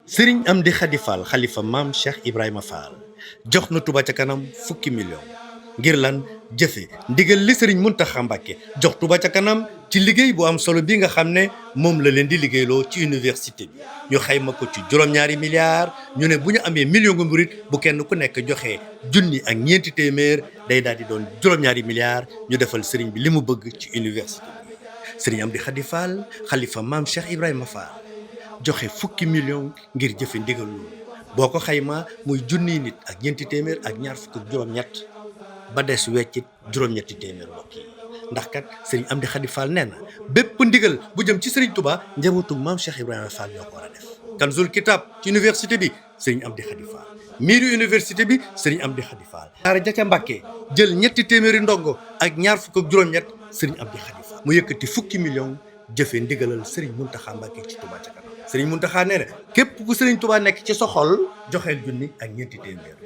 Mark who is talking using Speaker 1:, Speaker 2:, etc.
Speaker 1: Sëriñ Amdi Khady Fall xalifa maam Cheikh Ibrahima Fall jox na Touba ca kanam fukki million ngir lan jëfe ndigal li sëriñ Muntaxa Mbàkke jox Touba ca kanam ci liggéey bu am solo bi nga xam ne moom la leen di liggéeyloo ci université bi ñu xayma ko ci juróom-ñaari milliards ñu ne bu ñu amee million nga murit bu kenn ku nekk joxe junni ak ñeenti téeméer day daal di doon juróom-ñaari milliards ñu defal sëriñ bi li mu bëgg ci université bi sëriñ Amdi Khady Fall xalifa maam Cheikh Ibrahima Fall joxe fukki million ngir jëfe ndigal loolu boo ko xaymaa muy junniy nit ak ñeenti téeméer ak ñaar fukk ak juróom-ñett ba des weccit juróom-ñetti téeméer mbokk yi ndax kat sëriñ Amdi Khady Fall nee na bépp ndigal bu jëm ci sëriñ Touba njabootu maam Cheikh Ibrahima Fall ñoo ko war a def. Kanzul Kitab ci université bi sëriñ Amdi Khady Fall miiru université bi sëriñ Amdi Khady Fall. daara ja ca Mbàkke jël ñetti téeméeri ndongo ak ñaar fukk ak juróom-ñett sëriñ Amdi Khady Fall mu yëkkati fukki million jëfe ndigalal sëriñ Muntaxa Mbàkke ci Touba ca kanam. sëriñ Muntaxa nee na képp ku sëriñ Touba nekk ci sa xol joxeel junni ak ñeenti téeméer.